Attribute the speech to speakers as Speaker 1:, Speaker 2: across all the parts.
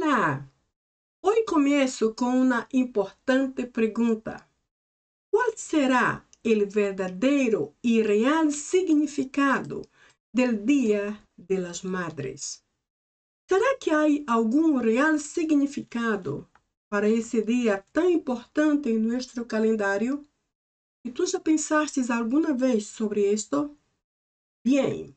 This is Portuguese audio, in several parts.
Speaker 1: Olá! Hoy começo com uma importante pergunta. Qual será o verdadeiro e real significado del Dia de las Madres? Será que há algum real significado para esse dia tão importante em nosso calendário? E tu já pensaste alguma vez sobre isto? Bien.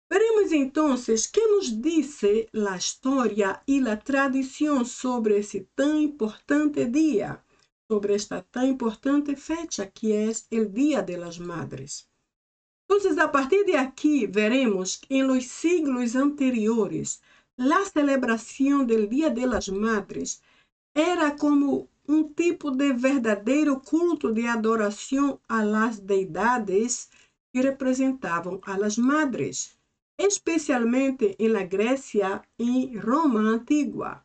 Speaker 1: Veremos entonces qué nos dice la historia y la tradición sobre ese tan importante día, sobre esta tan importante fecha que es el Día de las Madres. Entonces, a partir de aquí, veremos que en los siglos anteriores, la celebración del Día de las Madres era como un tipo de verdadero culto de adoración a las deidades que representavam a las madres, especialmente en la Grecia y Roma antigua.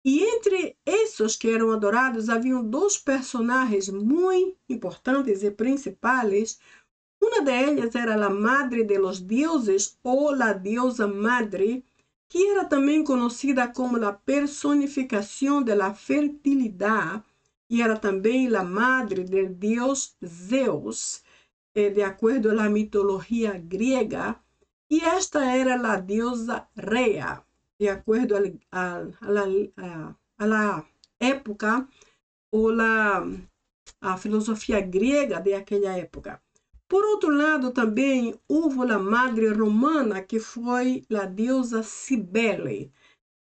Speaker 1: E entre esses que eram adorados, haviam dois personagens muito importantes e principais. Uma delas era a madre de los dioses, ou a diosa madre, que era também conhecida como a personificação da fertilidade, e era também a madre do deus Zeus, de acordo à mitologia grega. E esta era a deusa Rhea, de acordo à época ou a filosofia grega de aquela época. Por outro lado, também houve a madre romana, que foi a deusa Cibele.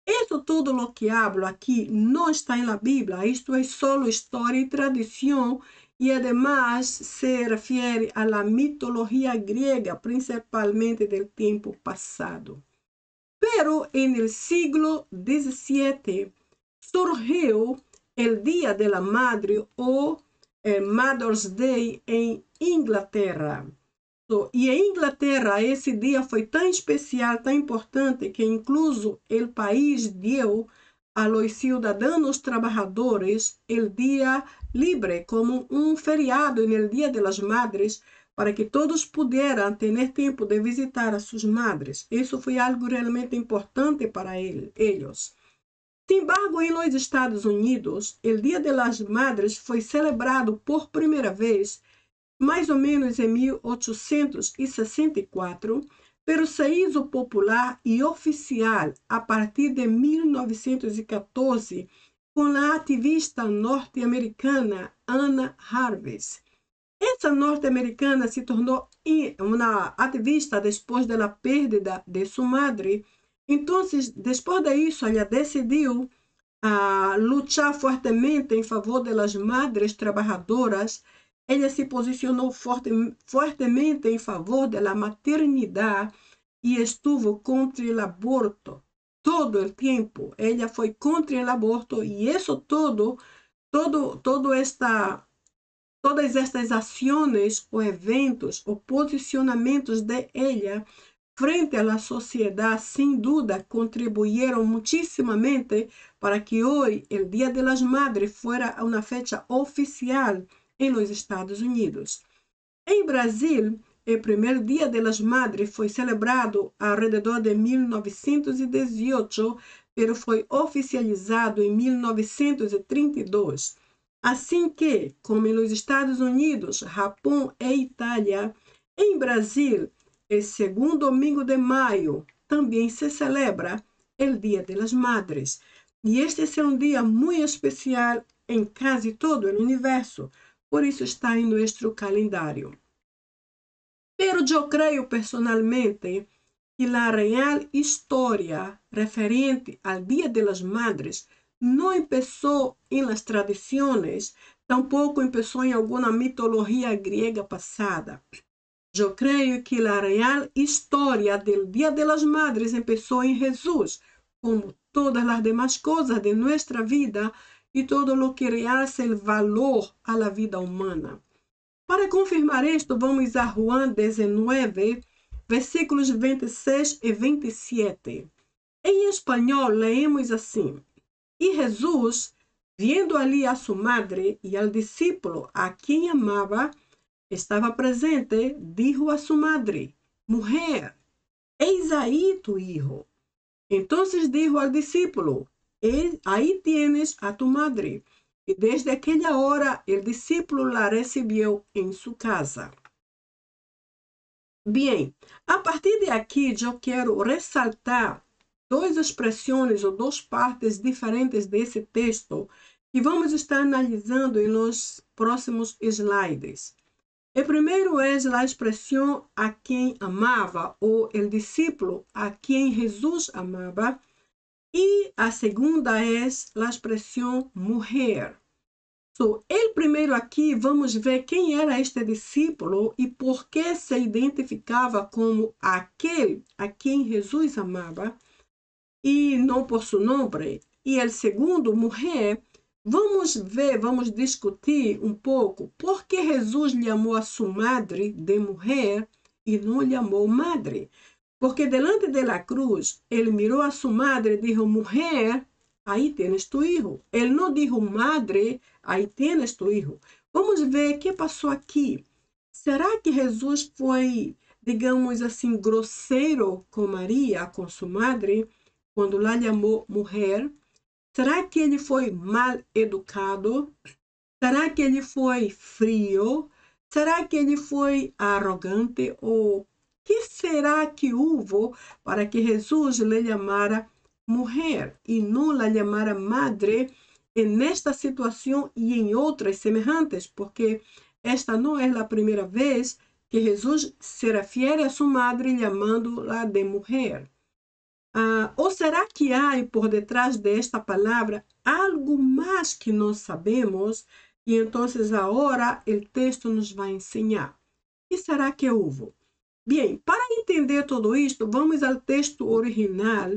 Speaker 1: Isso tudo o que hablo aqui não está na Bíblia, isto é só história e tradição, e además se refere à mitologia grega, principalmente do tempo passado. Pero en el siglo XVII surgiu o Dia de la Madre, ou Mother's Day, em Inglaterra. E em Inglaterra, esse dia foi tão especial, tão importante, que incluso o país deu a los cidadãos trabalhadores o dia libre como um feriado no Dia de las Madres, para que todos pudieran ter tempo de visitar a suas madres. Isso foi algo realmente importante para eles. Sin embargo, em los Estados Unidos, o Dia de las Madres foi celebrado por primeira vez mais ou menos em 1864, pero se hizo popular e oficial a partir de 1914 com a ativista norte-americana Anna Jarvis. Essa norte-americana se tornou uma ativista depois da perda de sua madre. Então, depois disso, ela decidiu lutar fortemente em favor das madres trabalhadoras. Ela se posicionou fortemente em favor da maternidade e estuvo contra o aborto todo o tempo. Ela foi contra o aborto, e isso todas estas ações ou eventos ou posicionamentos de ela frente à sociedade, sem dúvida, contribuíram muitíssimamente para que hoje, o Dia de las Madres, fuera uma fecha oficial em los Estados Unidos. Em Brasil, o primeiro Dia de las Madres foi celebrado alrededor de 1918, pero foi oficializado em 1932. Assim que, como nos Estados Unidos, Japão e Itália, em Brasil, o segundo domingo de maio também se celebra o Dia de las Madres. E este é um dia muito especial em quase todo o universo, por isso está em nosso calendário. Pero eu creio personalmente que a real história referente ao Dia de las Madres não começou em las tradições, tampouco começou em alguma mitologia grega passada. Eu creio que a real história do Dia de las Madres começou em Jesus, como todas as demais coisas de nossa vida e todo o que realça o valor à vida humana. Para confirmar isto, vamos a Juan 19, versículos 26 e 27. Em espanhol, leemos assim: E Jesus, viendo ali a sua madre e al discípulo a quem amava, estava presente, dijo a sua madre: Mujer, eis aí tu hijo. Entonces dijo al discípulo: ahí tienes a tu madre. Y desde aquella hora el discípulo la recibió en su casa. Bien, a partir de aqui eu quero ressaltar duas expressões ou duas partes diferentes desse texto que vamos estar analisando nos próximos slides. O primeiro é a expressão a quem amava, ou o discípulo a quem Jesus amava, e a segunda é a expressão mulher. So, primeiro aqui vamos ver quem era este discípulo e por que se identificava como aquele a quem Jesus amava e não por seu nome. E o segundo, mulher, vamos ver, vamos discutir um pouco por que Jesus chamou a sua madre de mulher e não chamou madre. Porque delante da cruz, ele mirou a sua madre e disse, mulher, aí tienes tu hijo. Ele não disse, madre, aí tienes tu hijo. Vamos ver o que passou aqui. Será que Jesus foi, digamos assim, grosseiro com Maria, com sua madre, quando lá chamou mulher? Será que ele foi mal educado? Será que ele foi frio? Será que ele foi arrogante? Ou que será que houve para que Jesus lhe chamara mulher e não lhe chamara madre nesta situação e em outras semelhantes? Porque esta não é a primeira vez que Jesus se refere a sua madre chamando-la de mulher. Ou será que há por detrás desta palavra algo mais que não sabemos e então agora o texto nos vai ensinar? O que será que houve? Bem, para entender tudo isto, vamos ao texto original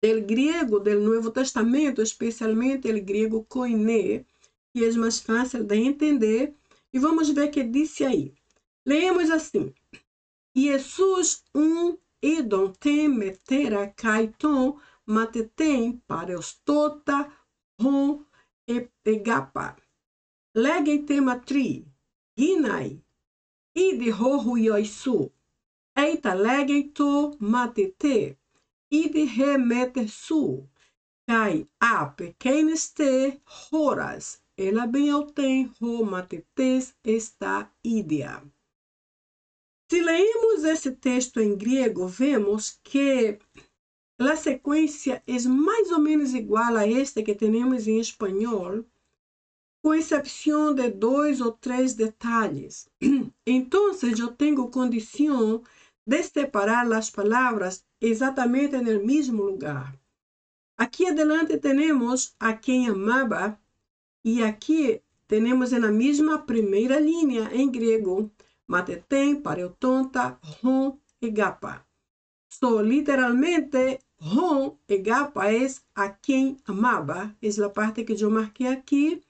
Speaker 1: do grego do Novo Testamento, especialmente o grego koiné, que é mais fácil de entender, e vamos ver o que disse aí. Leemos assim: Jesus idon tem metera kaiton matetem pareostota hon egapa. Legei tematri, ginai, ide hohu yoisu, eita legei to matete, ide remeter su, kai a pequenes te horas, ela bem eu tem ho matetes esta idea. Se leemos esse texto em grego, vemos que a sequência é mais ou menos igual a esta que temos em espanhol, com exceção de 2 ou 3 detalhes. Então, eu tenho condição de separar as palavras exatamente no mesmo lugar. Aqui adelante temos a quem amava, e aqui temos na mesma primeira linha em grego, matetem, pareotonta, hon e gapa. So, literalmente, hon e gapa é a quem amava. É a parte que eu marquei aqui.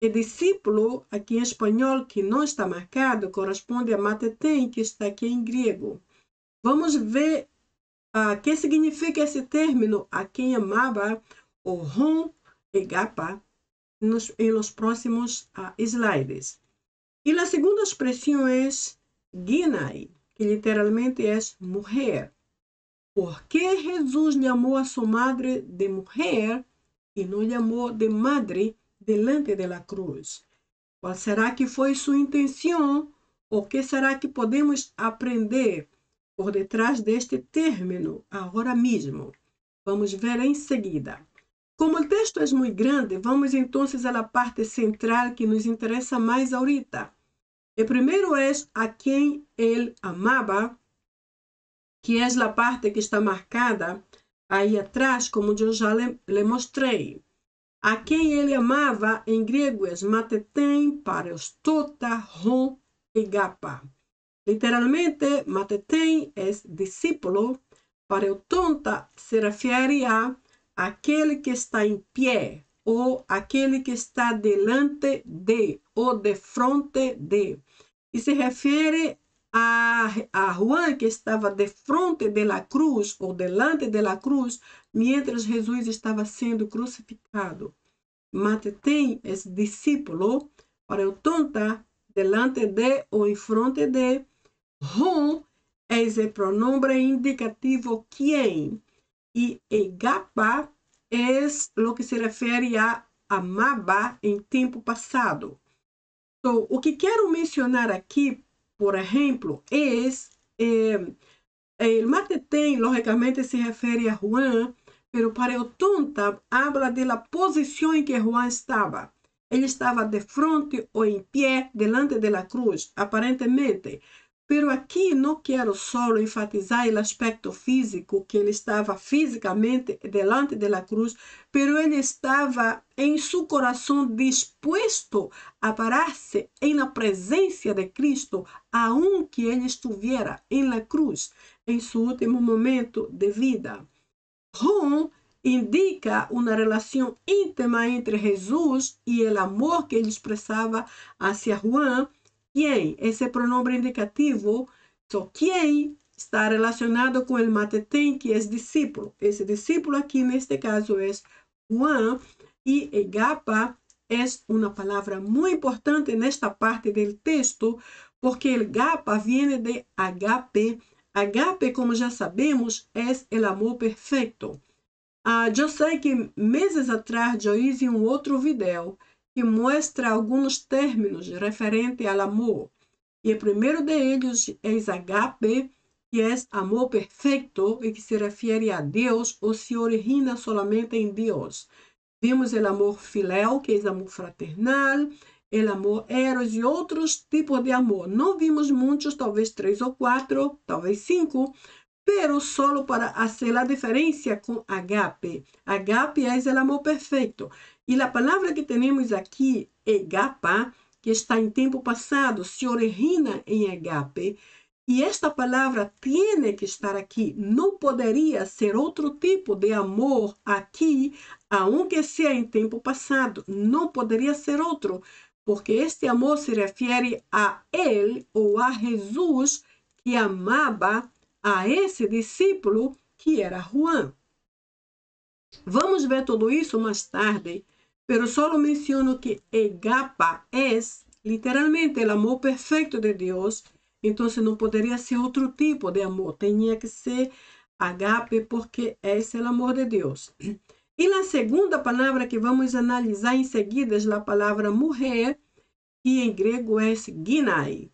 Speaker 1: O discípulo, aqui em espanhol, que não está marcado, corresponde a matetem, que está aqui em grego. Vamos ver o que significa esse término, a quem amava, o hon e gapa, em los próximos slides. E a segunda expressão é ginai, que literalmente é mulher. Por que Jesus chamou a sua madre de mulher e não chamou de madre delante da cruz? Qual será que foi sua intenção? O que será que podemos aprender por detrás deste término agora mesmo? Vamos ver em seguida. Como o texto é muito grande, vamos então à parte central que nos interessa mais ahorita. O primeiro é a quem ele amava, que é a parte que está marcada aí atrás, como eu já lhe mostrei. A quem ele amava, em grego, é matetem, pareostota, hon e gapa. Literalmente, matetem é discípulo, pareotonta se refere a aquele que está em pé, ou aquele que está delante de, ou de frente de. E se refere a Juan, que estava de frente da cruz, ou delante da cruz, mientras Jesus estava sendo crucificado. Matetem é discípulo, pareotonta, delante de ou em frente de. Hon é o pronome indicativo quem. E egapa es lo que se refere a amaba em tempo passado. Então, o que quero mencionar aqui, por exemplo, el Matetén, lógicamente, se refere a Juan, pero para el Tonta, habla de la posición en que Juan estaba. Ele estava de frente ou em pé, delante de la cruz, aparentemente. Pero aqui não quero só enfatizar o aspecto físico, que ele estava fisicamente delante de la cruz, pero ele estava em seu coração disposto a parar-se em la presença de Cristo, aunque ele estivesse em la cruz, em seu último momento de vida. Juan indica uma relação íntima entre Jesus e o amor que ele expressava hacia Juan. Quem? Esse pronome indicativo, só quem está relacionado com o Matetén, que é discípulo. Esse discípulo aqui, neste caso, é Juan, e agapa é uma palavra muito importante nesta parte do texto, porque el agapa vem de agape. Agape, como já sabemos, é o amor perfeito. Eu sei que meses atrás eu fiz um outro vídeo que mostra alguns términos referentes ao amor. E o primeiro deles é agape, que é amor perfeito e que se refere a Deus ou se origina somente em Deus. Vimos o amor filéu, que é amor fraternal, o amor eros e outros tipos de amor. Não vimos muitos, talvez 3 ou 4, talvez 5, pero solo para fazer a diferença com agape. Agape é o amor perfeito. E a palavra que temos aqui, agapa, que está em tempo passado, se origina em agape. E esta palavra tem que estar aqui. Não poderia ser outro tipo de amor aqui, aunque seja em tempo passado. Não poderia ser outro, porque este amor se refere a ele ou a Jesus, que amava a esse discípulo que era Juan. Vamos ver tudo isso mais tarde, pero só menciono que agapa é literalmente o amor perfeito de Deus. Então não poderia ser outro tipo de amor, tinha que ser agape, porque esse é o amor de Deus. E a segunda palavra que vamos analisar em seguida é a palavra mulher, que em grego é ginai.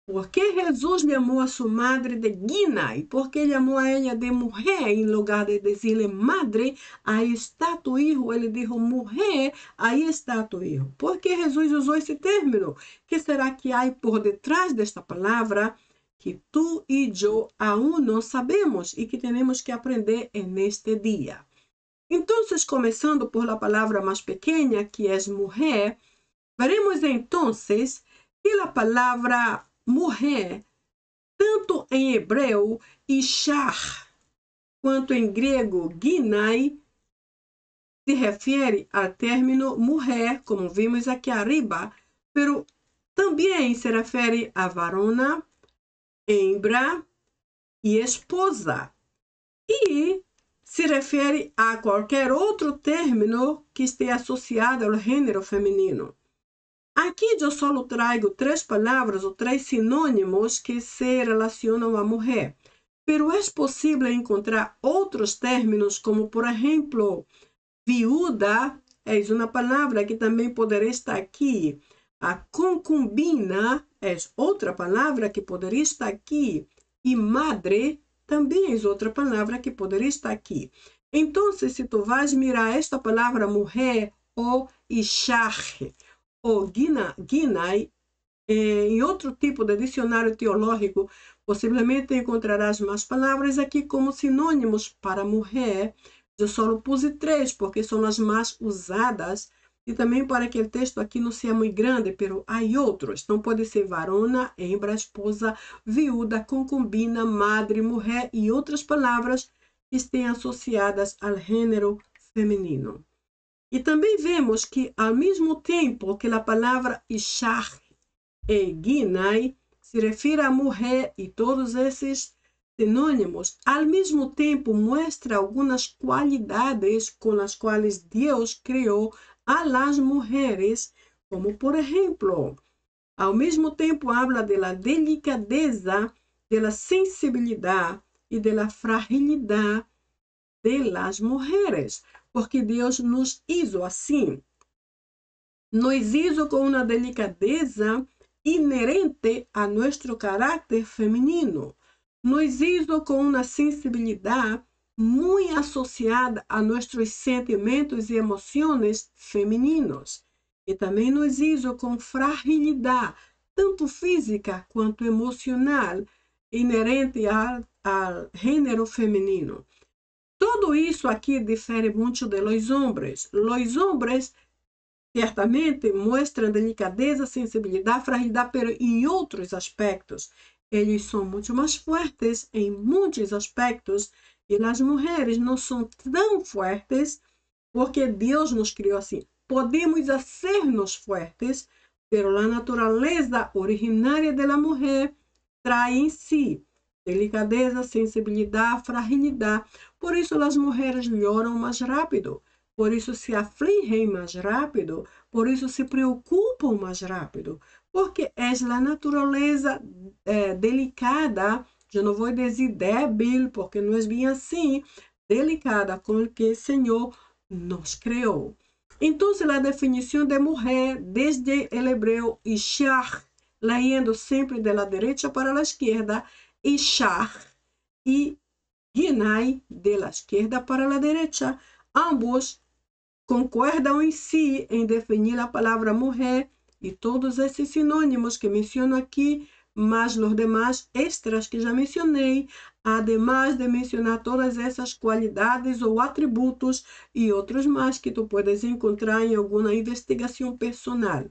Speaker 1: Por que Jesus llamó a sua madre de Gina? ¿Y por qué llamó a ella de mujer en lugar de decirle madre? Ahí está tu hijo. Ele dijo mujer, ahí está tu hijo. ¿Por qué Jesús usó esse término? ¿Qué será que hay por detrás desta palavra que tú y yo aún no sabemos y que tenemos que aprender en este día? Entonces, comenzando por la palabra más pequeña, que es mujer, veremos entonces que la palabra mulher, tanto em hebreu, ishar, quanto em grego, ginai, se refere ao término mulher, como vimos aqui arriba, pero também se refere a varona, hembra e esposa. E se refere a qualquer outro término que esteja associado ao gênero feminino. Aqui eu só trago 3 palavras ou 3 sinônimos que se relacionam à mulher. Pero é possível encontrar outros términos, como por exemplo, viúva, é uma palavra que também poderia estar aqui. A concubina é outra palavra que poderia estar aqui. E madre também é outra palavra que poderia estar aqui. Então, se tu vais mirar esta palavra mulher ou ishar, ou ginai, em outro tipo de dicionário teológico, possivelmente encontrarás mais palavras aqui como sinônimos para mulher. Eu só pus 3 porque são as mais usadas e também para que o texto aqui não seja muito grande, pero há outros. Então pode ser varona, hembra, esposa, viúva, concubina, madre, mulher e outras palavras que estejam associadas ao gênero feminino. E também vemos que, ao mesmo tempo que a palavra ishar e ginai se refere à mulher e todos esses sinônimos, ao mesmo tempo mostra algumas qualidades com as quais Deus criou a las mulheres, como por exemplo, ao mesmo tempo habla de la delicadeza, de la sensibilidade e de la fragilidade de las mulheres. porque Deus nos hizo assim. Nos hizo com uma delicadeza inerente a nosso caráter feminino. Nos hizo com uma sensibilidade muito associada a nossos sentimentos e emoções femininos. E também nos hizo com fragilidade, tanto física quanto emocional, inerente ao gênero feminino. Tudo isso aqui difere muito de los hombres. Los hombres certamente mostram delicadeza, sensibilidade, fragilidade, pero em outros aspectos. Eles são muito mais fortes em muitos aspectos e as mulheres não são tão fortes porque Deus nos criou assim. Podemos hacernos fuertes, pero a natureza originária da mulher traz em si delicadeza, sensibilidade, fragilidade. Por isso as mulheres choram mais rápido. Por isso se afligem mais rápido, por isso se preocupam mais rápido, porque é a natureza delicada, eu não vou dizer débil, porque não é bem assim, delicada com que o Senhor nos criou. Então, a definição de mulher, desde o hebreu ishar, lendo sempre de la derecha para la esquerda, ishar, e ginai, de la esquerda para la derecha, ambos concordam em si em definir a palavra mulher e todos esses sinônimos que menciono aqui, mas os demais extras que já mencionei, ademais de mencionar todas essas qualidades ou atributos e outros mais que tu puedes encontrar em alguma investigação personal.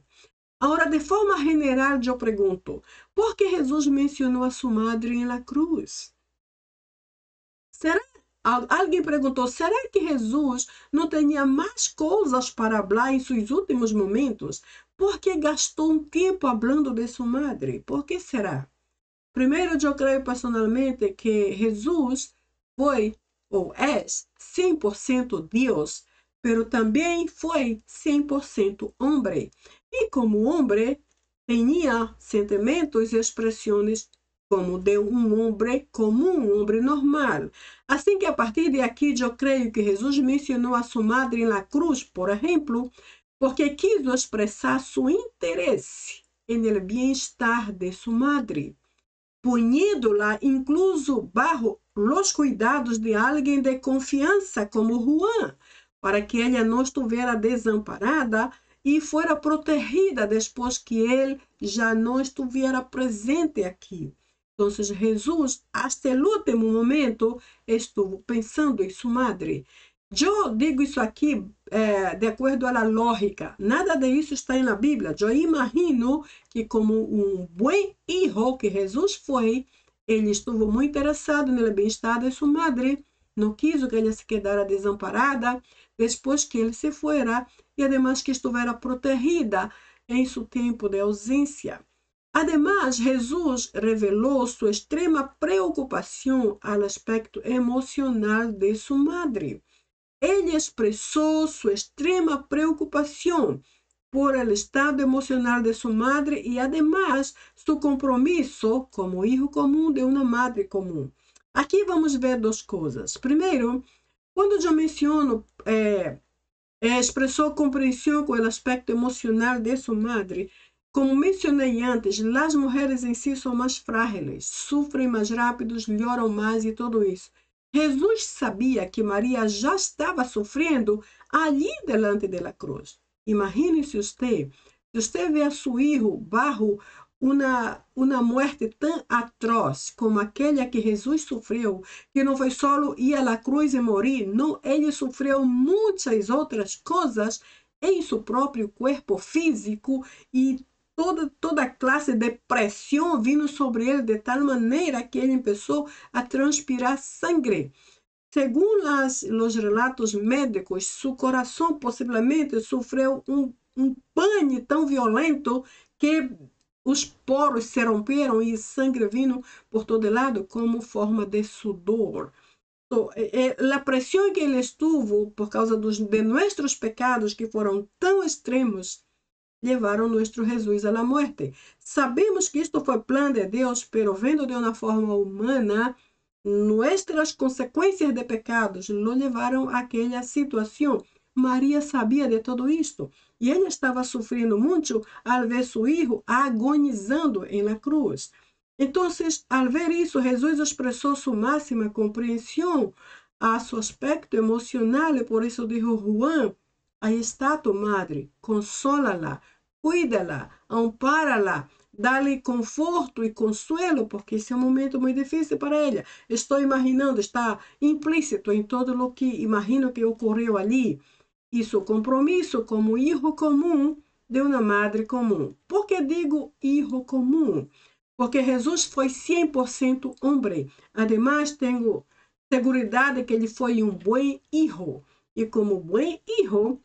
Speaker 1: Agora, de forma general, eu pergunto, por que Jesus mencionou a sua madre na cruz? Alguém perguntou, será que Jesus não tinha mais coisas para falar em seus últimos momentos? Por que gastou um tempo falando de sua madre? Por que será? Primeiro, eu creio personalmente que Jesus foi ou é 100% Deus, mas também foi 100% homem. E como homem, tinha sentimentos e expressões como de homem comum, um homem normal. Assim que a partir de aqui eu creio que Jesus mencionou a sua madre na cruz, por exemplo, porque quis expressar seu interesse no bem-estar de sua madre, poniéndola incluso bajo los cuidados de alguém de confiança como Juan, para que ela não estivesse desamparada e fora protegida depois que ele já não estivesse presente aqui. Então, Jesus, até o último momento, estuvo pensando em sua madre. Eu digo isso aqui de acordo à lógica. Nada de isso está na Bíblia. Eu imagino que, como um bom filho que Jesus foi, ele estuvo muito interessado no bem-estar de sua madre. Não quis que ela se quedara desamparada depois que ele se fora e, además, que estivera protegida em seu tempo de ausência. Además, Jesus revelou sua extrema preocupação ao aspecto emocional de sua madre. Ele expressou sua extrema preocupação por el estado emocional de sua madre e, además, seu compromisso como filho comum de uma madre comum. Aqui vamos ver duas coisas. Primeiro, quando eu menciono expressou compreensão com o aspecto emocional de sua madre, como mencionei antes, as mulheres em si são mais frágeis, sofrem mais rápido, choram mais e tudo isso. Jesus sabia que Maria já estava sofrendo ali delante da cruz. Imagine-se você, se você vê a seu filho bajo uma morte tão atroz como aquela que Jesus sofreu, que não foi só ir à cruz e morrer, não, ele sofreu muitas outras coisas em seu próprio corpo físico e toda classe de pressão vindo sobre ele de tal maneira que ele começou a transpirar sangue. Segundo os relatos médicos, seu coração possivelmente sofreu um pane tão violento que os poros se romperam e sangue vindo por todo lado como forma de sudor. Então, a pressão que ele estuvo por causa de nossos pecados que foram tão extremos levaram nosso Jesus à morte. Sabemos que isto foi plano de Deus, pero vendo de uma forma humana, nuestras consequências de pecados lo levaram àquela situação. Maria sabia de tudo isto e ela estava sofrendo muito ao ver seu filho agonizando em la cruz. Então, ao ver isso, Jesus expressou sua máxima compreensão a seu aspecto emocional e por isso dijo: Juan, aí está tu madre, consóla-la, cuida-la, ampara-la, dá-lhe conforto e consuelo, porque esse é um momento muito difícil para ela. Estou imaginando, está implícito em todo o que imagino que ocorreu ali. E seu compromisso como filho comum de uma madre comum. Por que digo filho comum? Porque Jesus foi 100% homem. Ademais, tenho segurança que ele foi um bom filho. E como bom filho,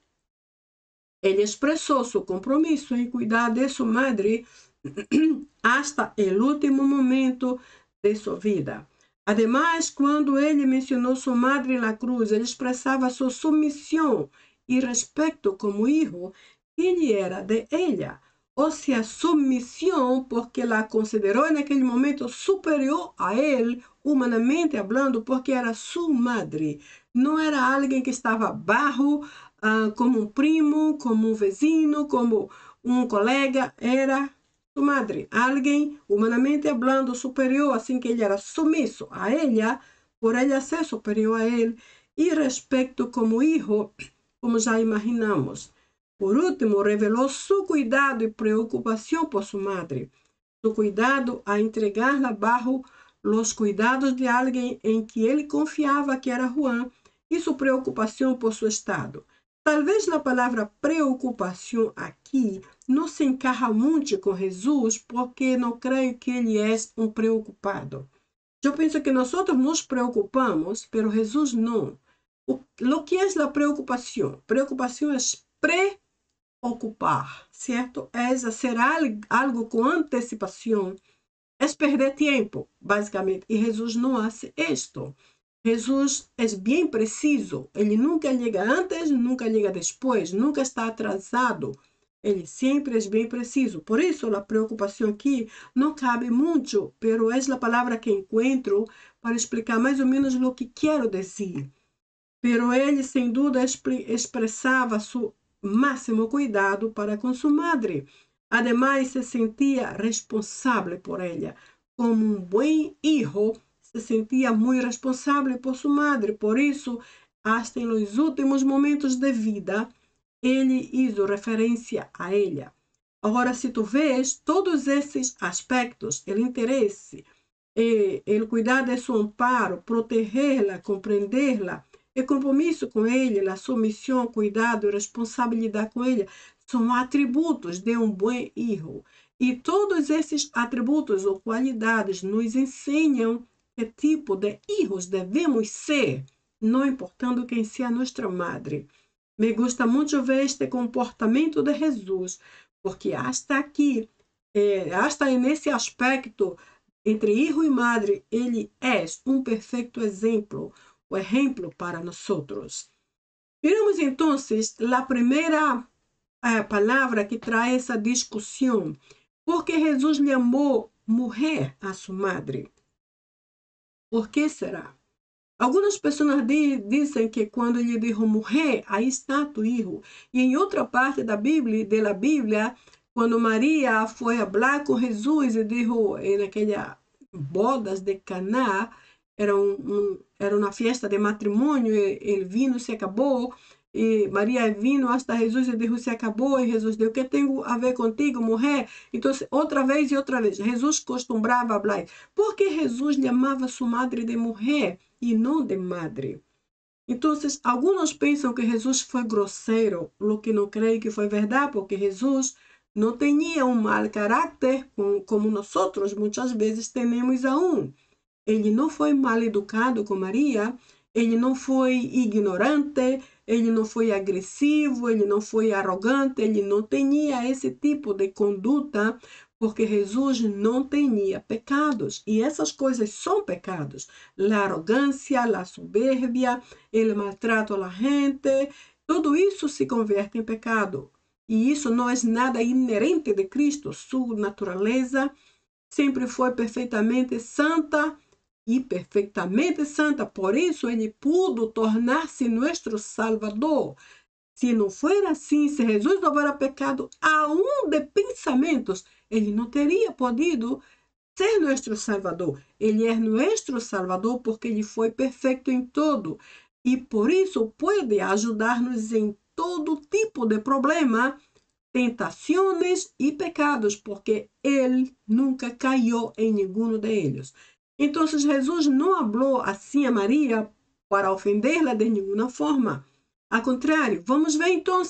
Speaker 1: ele expressou seu compromisso em cuidar de sua madre hasta o último momento de sua vida. Ademais, quando ele mencionou sua madre na cruz, ele expressava sua submissão e respeito como filho que ele era de ela. Ou seja, submissão porque la considerou naquele momento superior a ele, humanamente falando, porque era sua madre. Não era alguém que estava abaixo, como um primo, como um vizinho, como um colega, era sua madre. Alguém, humanamente falando, superior, assim que ele era submisso a ela, por ela ser superior a ele, e respeito como filho, como já imaginamos. Por último, revelou su cuidado e preocupação por sua madre. Su cuidado a entregar-la bajo los cuidados de alguém em que ele confiava, que era Juan, e sua preocupação por seu estado. Talvez a palavra preocupação aqui não se encaja muito com Jesus, porque não creio que ele é um preocupado. Eu penso que nós nos preocupamos, mas Jesus não. O que é a preocupação? Preocupação é preocupar, certo? É fazer algo com antecipação. É perder tempo, basicamente. E Jesus não faz isto. Jesus é bem preciso. Ele nunca chega antes, nunca chega depois, nunca está atrasado. Ele sempre é bem preciso. Por isso, a preocupação aqui não cabe muito, mas é a palavra que encontro para explicar mais ou menos o que quero dizer. Pero ele, sem dúvida, expressava seu máximo cuidado para com sua madre. Ademais, se sentia responsável por ela. Como um bom filho, se sentia muito responsável por sua madre. Por isso, hasta nos últimos momentos de vida, ele hizo referência a ela. Agora, se tu vês todos esses aspectos, o interesse, o cuidar de seu amparo, protegê-la, compreendê-la, o compromisso com ele, a submissão, cuidado e responsabilidade com ele, são atributos de um bom filho. E todos esses atributos ou qualidades nos ensinam que tipo de filhos devemos ser, não importando quem seja nossa madre. Me gusta muito ver este comportamento de Jesus, porque hasta aqui, hasta nesse aspecto, entre filho e madre, ele é um perfeito exemplo, o exemplo para nós outros. Miramos então a primeira palavra que traz essa discussão. Por que Jesus chamou mulher a sua madre? Por que será? Algumas pessoas dizem que quando ele dijo mulher, aí está tu filho. E em outra parte da Bíblia, quando Maria foi falar com Jesus e dijo naquelas bodas de Caná, era uma festa de matrimônio, e o vinho se acabou, e Maria vino hasta Jesus e disse: se acabou, e Jesus disse: o que tenho a ver contigo, mulher? Então, outra vez e outra vez, Jesus costumava falar. Por que Jesus chamava sua madre de mulher e não de madre? Então, alguns pensam que Jesus foi grosseiro, o que não creio que foi verdade, porque Jesus não tinha um mau caráter como nós muitas vezes temos aún. Ele não foi mal educado com Maria, ele não foi ignorante, ele não foi agressivo, ele não foi arrogante, ele não tinha esse tipo de conduta, porque Jesus não tinha pecados. E essas coisas são pecados. A arrogância, a soberbia, o maltrato à gente, tudo isso se converte em pecado. E isso não é nada inerente de Cristo. Sua natureza sempre foi perfeitamente santa e perfeitamente santa. Por isso, ele pudo tornar-se nosso Salvador. Se não for assim, se Jesus não houvera pecado aún de pensamentos, ele não teria podido ser nosso Salvador. Ele é nosso Salvador porque ele foi perfeito em todo. E por isso pode ajudar-nos em todo tipo de problema, tentações e pecados, porque ele nunca caiu em nenhum deles. Então, Jesus não falou assim a Maria para ofendê-la de nenhuma forma. Ao contrário, vamos ver então.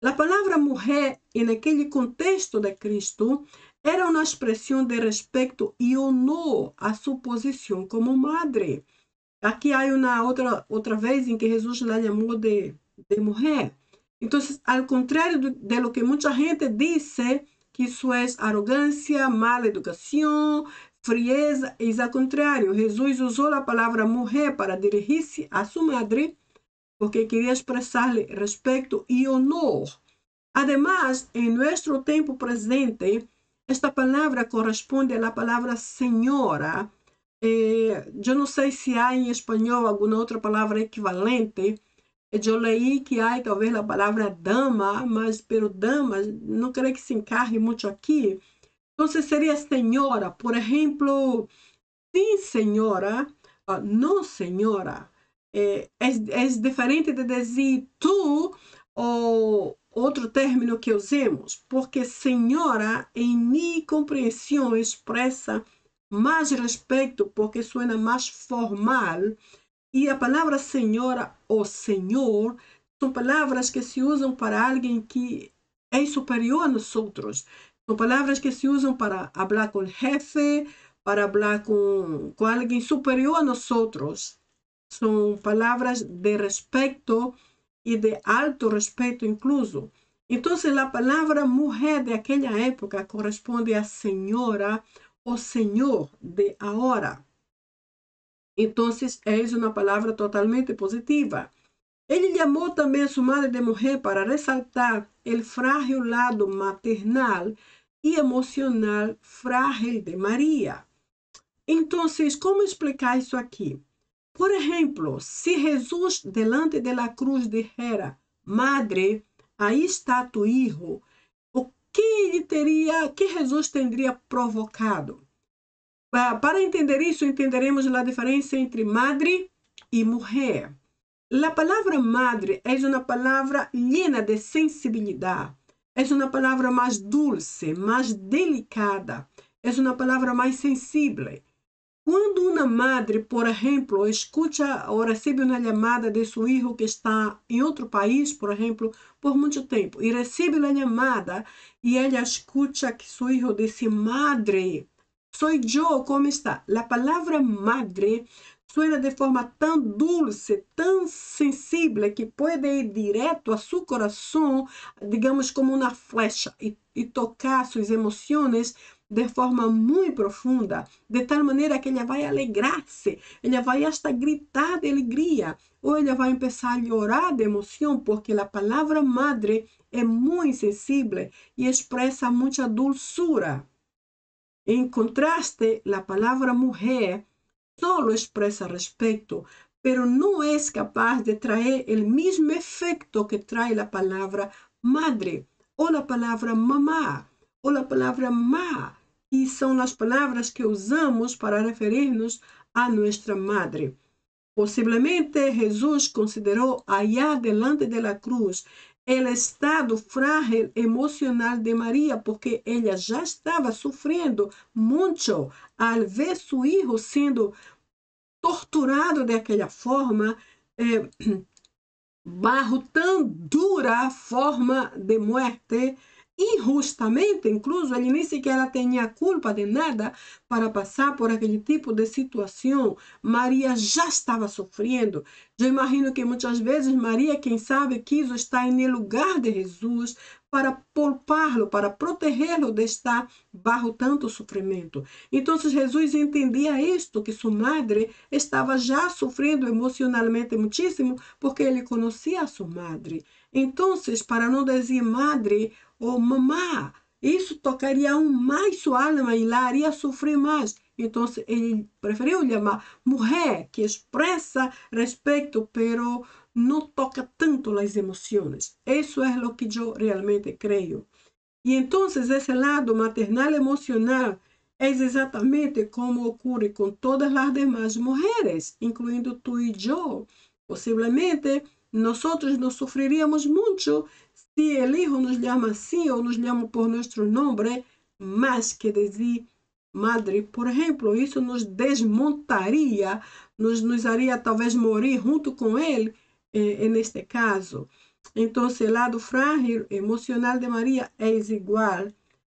Speaker 1: A palavra mulher, naquele contexto de Cristo, era uma expressão de respeito e honor à sua posição como madre. Aqui há uma outra vez em que Jesus la chamou de mulher. Então, ao contrário de lo que muita gente diz, que isso é arrogância, mala educação, frieza, é ao contrário. Jesus usou a palavra mulher para dirigir-se a sua madre, porque queria expressar-lhe respeito e honor. Además, em nosso tempo presente, esta palavra corresponde à palavra senhora. Eu não sei se há em espanhol alguma outra palavra equivalente. Eu leí que há talvez a palavra dama, mas pero dama não creio que se encarre muito aqui. Então seria senhora. Por exemplo, sim, senhora, não, senhora. É diferente de dizer tu ou outro término que usemos, porque senhora, em minha compreensão, expressa mais respeito, porque suena mais formal, e a palavra senhora ou senhor são palavras que se usam para alguém que é superior a nós outros. São palavras que se usam para falar com o jefe, para falar com alguém superior a nós outros. São palavras de respeito e de alto respeito incluso. Então, a palavra mulher de aquela época corresponde a senhora ou senhor de agora. Então, é uma palavra totalmente positiva. Ele chamou também a sua madre de mulher para ressaltar o frágil lado maternal e emocional frágil de Maria. Então, como explicar isso aqui? Por exemplo, se Jesus, delante da cruz, dijera, madre, aí está tu hijo, o que Jesus teria provocado? Para entender isso, entenderemos a diferença entre madre e mulher. A palavra madre é uma palavra llena de sensibilidade. É uma palavra mais dulce, mais delicada. É uma palavra mais sensível. Quando uma madre, por exemplo, escuta ou recebe uma chamada de seu filho que está em outro país, por exemplo, por muito tempo, e recebe a chamada e ela escuta que seu filho diz, madre, sou eu, como está? A palavra madre suena de forma tão dulce, tão sensível, que pode ir direto a seu coração, digamos como uma flecha, e tocar suas emoções de forma muito profunda, de tal maneira que ela vai alegrar-se, ela vai hasta gritar de alegria, ou ela vai começar a chorar de emoção, porque a palavra madre é muito sensível e expressa muita dulçura. Em contraste, a palavra mulher solo expresa respeto, pero no es capaz de traer el mismo efecto que trae la palabra madre, o la palabra mamá, o la palabra ma, y son las palabras que usamos para referirnos a nuestra madre. Posiblemente Jesús consideró allá delante de la cruz el estado frágil emocional de María, porque ella ya estaba sufriendo mucho al ver su hijo siendo torturado de aquela forma, bajo tão dura forma de muerte, injustamente, incluso ele nem sequer tinha culpa de nada para passar por aquele tipo de situação. Maria já estava sofrendo. Eu imagino que muitas vezes Maria, quem sabe, quis estar no lugar de Jesus para poupá-lo, para protegê-lo de estar bajo tanto sofrimento. Então Jesus entendia isto, que sua madre estava já sofrendo emocionalmente muitíssimo, porque ele conhecia a sua madre. Então, para não dizer madre ou mamá, isso tocaria aún mais sua alma e la haria sofrer mais. então ele preferiu chamar mulher, que expressa respeito, pero não toca tanto as emoções. Isso é o que eu realmente creio. E então, esse lado maternal emocional é exatamente como ocorre com todas as demais mulheres, incluindo tu e eu. Possivelmente, nós não sofreríamos muito se o hijo nos chama assim ou nos chama por nosso nome, mas que dizer madre, por exemplo, isso nos desmontaria, nos haria talvez morrer junto com ele, neste caso. Então, o lado frágil emocional de Maria é igual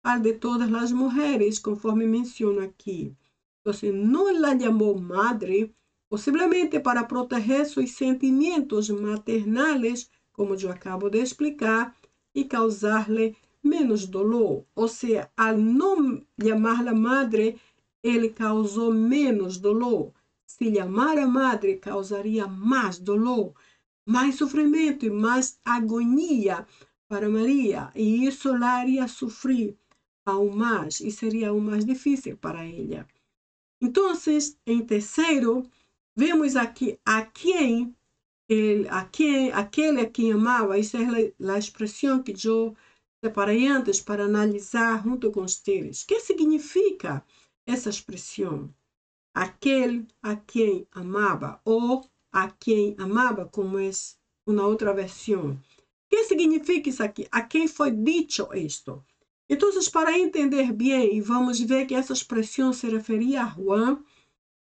Speaker 1: ao de todas as mulheres, conforme menciono aqui. Então, não la chamou madre, possivelmente para proteger seus sentimentos maternais, como eu acabo de explicar, e causar-lhe menos dolor. Ou seja, ao não chamá-la madre, ele causou menos dolor. Se chamar a madre, causaria mais dolor, mais sofrimento e mais agonia para Maria. E isso la haria sofrer aún mais e seria aún mais difícil para ela. Então, em terceiro, vemos aqui aquele a quem amava. Essa é a expressão que eu separei antes para analisar junto com vocês. O que significa essa expressão? Aquele a quem amava, ou a quem amava, como é uma outra versão. O que significa isso aqui? A quem foi dito isto? Então, para entender bem, vamos ver que essa expressão se referia a Juan,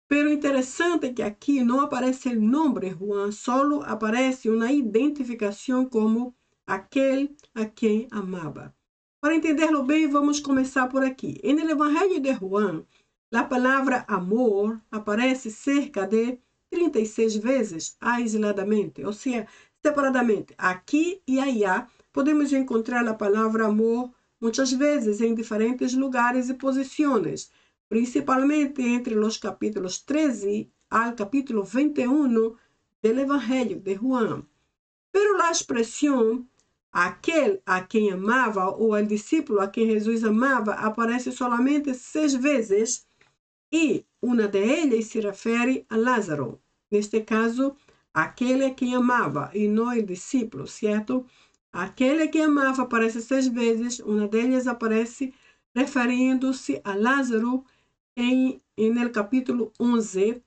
Speaker 1: pero interessante é que aqui não aparece o nome Juan, só aparece uma identificação como aquele a quem amava. Para entenderlo bem, vamos começar por aqui. No Evangelho de Juan, a palavra amor aparece cerca de 36 vezes aisladamente, ou seja, separadamente. Aqui e allá podemos encontrar a palavra amor muitas vezes em diferentes lugares e posições, principalmente entre os capítulos 13 ao capítulo 21 do Evangelho de Juan. Pero a expressão aquele a quem amava ou ao discípulo a quem Jesus amava aparece solamente 6 vezes e uma delas se refere a Lázaro. Neste caso, aquele a quem amava e não o discípulo, certo? Aquele que amava aparece 6 vezes, uma delas aparece referindo-se a Lázaro no capítulo 11.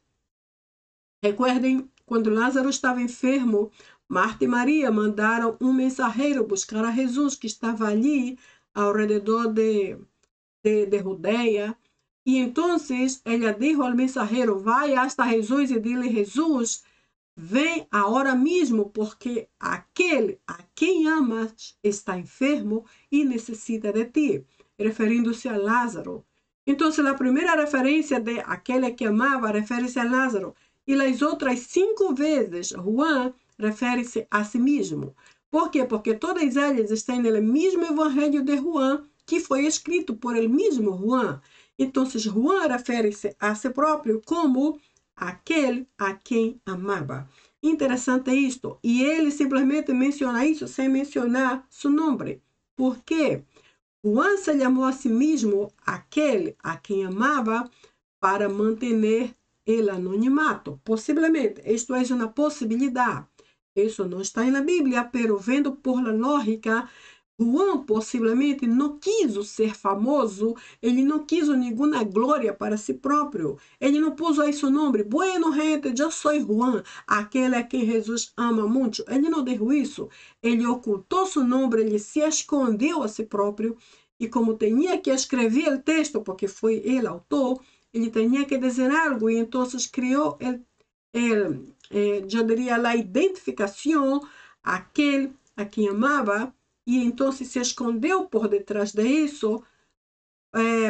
Speaker 1: Recuerdem, quando Lázaro estava enfermo, Marta e Maria mandaram um mensageiro buscar a Jesus, que estava ali ao redor de Judeia. E então ela disse ao mensageiro: vai hasta Jesus e dile: Jesus, vem agora mesmo, porque aquele a quem amas está enfermo e necessita de ti, referindo-se a Lázaro. Então, a primeira referência de aquele que amava refere-se a Lázaro, e as outras 5 vezes Juan refere-se a si mesmo. Por quê? Porque todas elas estão no mesmo Evangelho de Juan, que foi escrito por ele mesmo, Juan. Então, Juan refere-se a si próprio como aquele a quem amava. Interessante isto. E ele simplesmente menciona isso sem mencionar seu nome. Por quê? Juan se chamou a si mesmo aquele a quem amava para manter o anonimato. Possivelmente, isto é uma possibilidade. Isso não está na Bíblia, pero vendo por la lógica, Juan possivelmente não quis ser famoso, ele não quis nenhuma glória para si próprio. Ele não pôs aí seu nome. Bueno, gente, eu sou Juan, aquele a quem Jesus ama muito. Ele não disse isso. Ele ocultou seu nome, ele se escondeu a si próprio. E como tinha que escrever o texto, porque foi ele autor, ele tinha que dizer algo. E então criou, eu diria, a identificação, aquele a quem amava. E então se escondeu por detrás disso,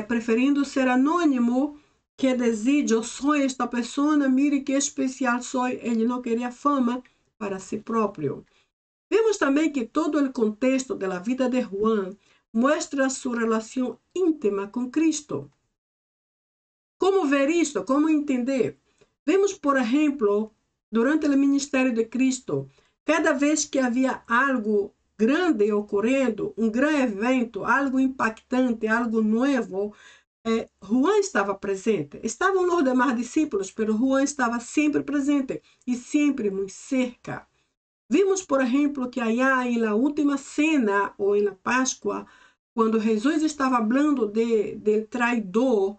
Speaker 1: preferindo ser anônimo, que dizer, eu sou esta pessoa, mire que especial sou. Ele não queria fama para si próprio. Vemos também que todo o contexto da vida de Juan mostra sua relação íntima com Cristo. Como ver isto? Como entender? Vemos, por exemplo, durante o ministério de Cristo, cada vez que havia algo grande ocorrendo, um grande evento, algo impactante, algo novo, Juan estava presente. Estavam los demás discípulos, pero Juan estava sempre presente e sempre muito cerca. Vimos, por exemplo, que allá na última cena ou na Páscoa, quando Jesus estava falando del traidor,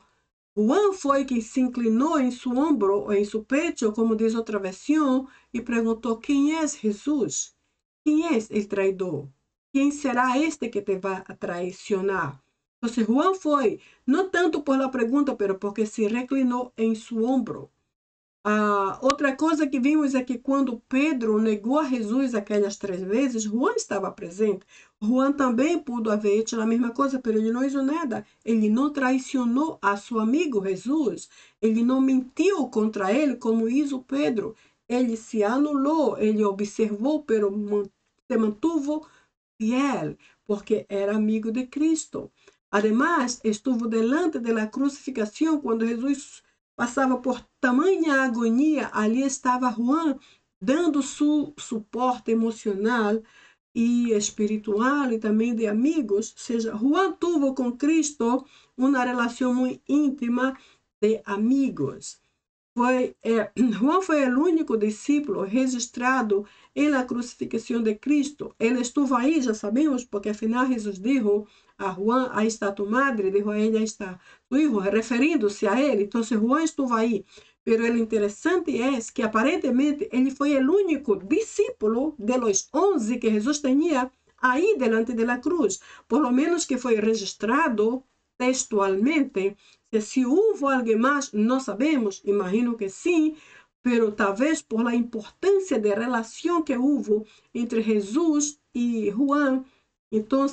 Speaker 1: Juan foi quem se inclinou em seu ombro ou em seu peito, como diz outra versão, e perguntou: quem é Jesus? Quem é o traidor? Quem será este que te vai a traicionar? Então, Juan foi, não tanto por la pergunta, pero porque se reclinou em seu ombro. Outra coisa que vimos é que quando Pedro negou a Jesus aquelas 3 vezes, Juan estava presente. Juan também pôde haver feito a mesma coisa, mas ele não fez nada. Ele não traicionou a seu amigo Jesus. Ele não mentiu contra ele como hizo Pedro. Ele se anulou, ele observou, pero se mantuvo fiel, porque era amigo de Cristo. Además, estuvo delante de la crucificação quando Jesus passava por tamanha agonia. Ali estava Juan dando seu suporte emocional e espiritual e também de amigos. Ou seja, Juan tuvo com Cristo uma relação muito íntima de amigos. Juan foi o único discípulo registrado na crucificação de Cristo. Ele esteve aí, já sabemos, porque afinal Jesus disse a Juan: aí está tu madre, dijo a ele: aí está tu hijo, referindo-se a ele. Então, Juan esteve aí. Mas o interessante é que aparentemente ele foi o único discípulo de los 11 que Jesus tinha aí delante da cruz, por lo menos que foi registrado textualmente. Se houve alguém mais, não sabemos, imagino que sim, pero talvez por la importância da relação que houve entre Jesus e Juan, então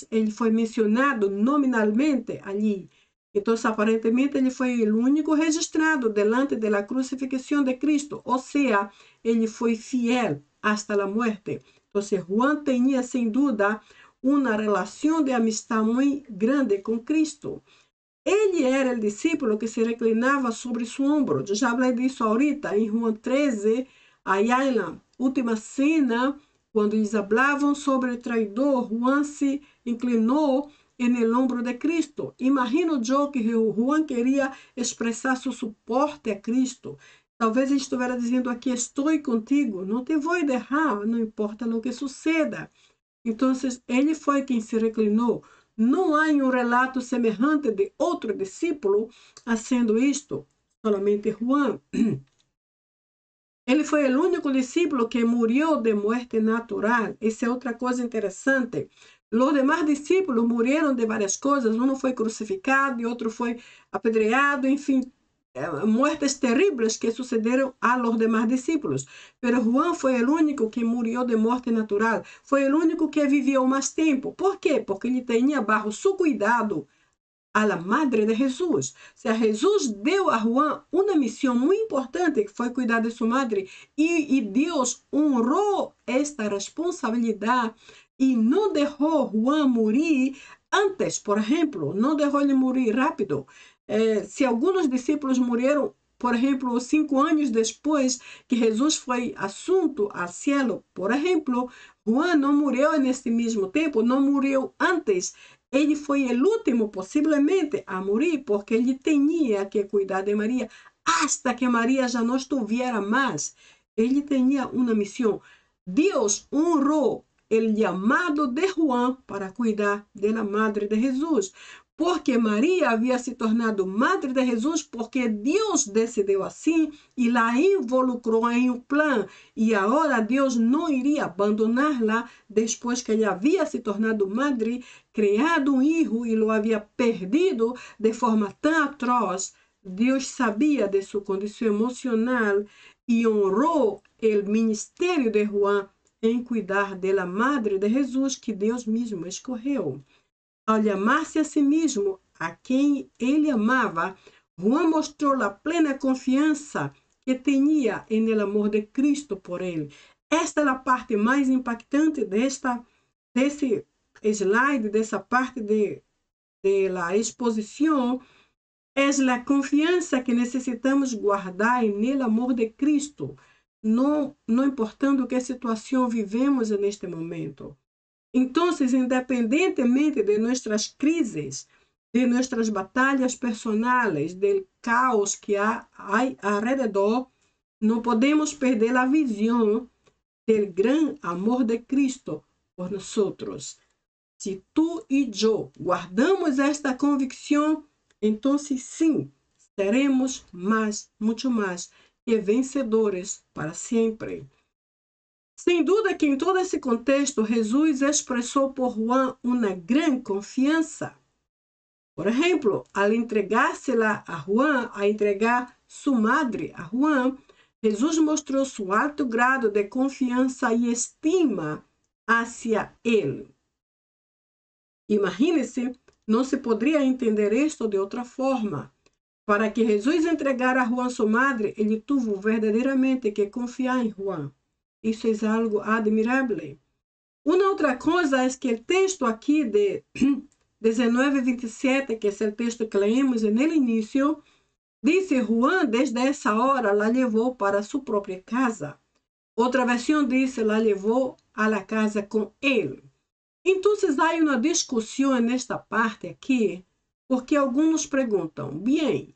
Speaker 1: ele foi mencionado nominalmente ali. Então, aparentemente, ele foi o único registrado delante da crucificação de Cristo, ou seja, ele foi fiel hasta a morte. Então, Juan tinha, sem dúvida, uma relação de amistade muito grande com Cristo. Ele era o discípulo que se reclinava sobre seu ombro. Eu já falei disso ahorita, em João 13, allá na última cena, quando eles falavam sobre o traidor, Juan se inclinou no ombro de Cristo. Imagino eu que Juan queria expressar seu suporte a Cristo. Talvez ele estivesse dizendo: aqui estou contigo, não te vou deixar, não importa o que suceda. Então, ele foi quem se reclinou. Não há um relato semelhante de outro discípulo fazendo isto, somente Juan. Ele foi o único discípulo que morreu de morte natural. Essa é outra coisa interessante. Os demais discípulos morreram de várias coisas. Um foi crucificado e outro foi apedreado, enfim, muertes terríveis que sucederam a los demás discípulos. Pero Juan foi o único que morreu de morte natural. Foi o único que viveu mais tempo. Por quê? Porque ele tinha bajo seu cuidado a la madre de Jesus. Jesus deu a Juan uma missão muito importante, que foi cuidar de sua madre, e Deus honrou esta responsabilidade e não deixou Juan morrer antes, por exemplo, não deixou ele morrer rápido. Se alguns discípulos morreram, por exemplo, 5 anos depois que Jesus foi assunto ao céu, por exemplo, Juan não morreu nesse mesmo tempo, não morreu antes. Ele foi o último, possivelmente, a morrer, porque ele tinha que cuidar de Maria hasta que Maria já não estivesse mais. Ele tinha uma missão. Deus honrou o chamado de Juan para cuidar da madre de Jesus. Porque Maria havia se tornado madre de Jesus porque Deus decidiu assim e la involucrou em um plano. E agora Deus não iria abandoná-la depois que ela havia se tornado madre, criado um filho e lo havia perdido de forma tão atroz. Deus sabia de sua condição emocional e honrou o ministério de Juan em cuidar da madre de Jesus que Deus mesmo escolheu. Ao amar-se a si mesmo, a quem ele amava, Juan mostrou a plena confiança que tinha no amor de Cristo por ele. Esta é a parte mais impactante desse slide, dessa parte da exposição. É a confiança que necessitamos guardar no amor de Cristo, não importando que situação vivemos neste momento. Então, independentemente de nossas crises, de nuestras batallas personales, del caos que hay alrededor, no podemos perder la visión del gran amor de Cristo por nosotros. Si tú y yo guardamos esta convicción, entonces sí, seremos mucho más que vencedores para siempre. Sem dúvida que em todo esse contexto, Jesus expressou por Juan uma grande confiança. Por exemplo, al entregársela a Juan, a entregar sua madre a Juan, Jesus mostrou seu alto grado de confiança e estima hacia ele. Imagine-se, não se poderia entender isto de outra forma. Para que Jesus entregara a Juan sua madre, ele teve verdadeiramente que confiar em Juan. Isso é algo admirável. Uma outra coisa é que o texto aqui de 19:27, que é o texto que leemos no início, diz: Juan, desde essa hora, la levou para sua própria casa. Outra versão diz: la levou a la casa com ele. Então, há uma discussão nesta parte aqui, porque alguns perguntam: bem,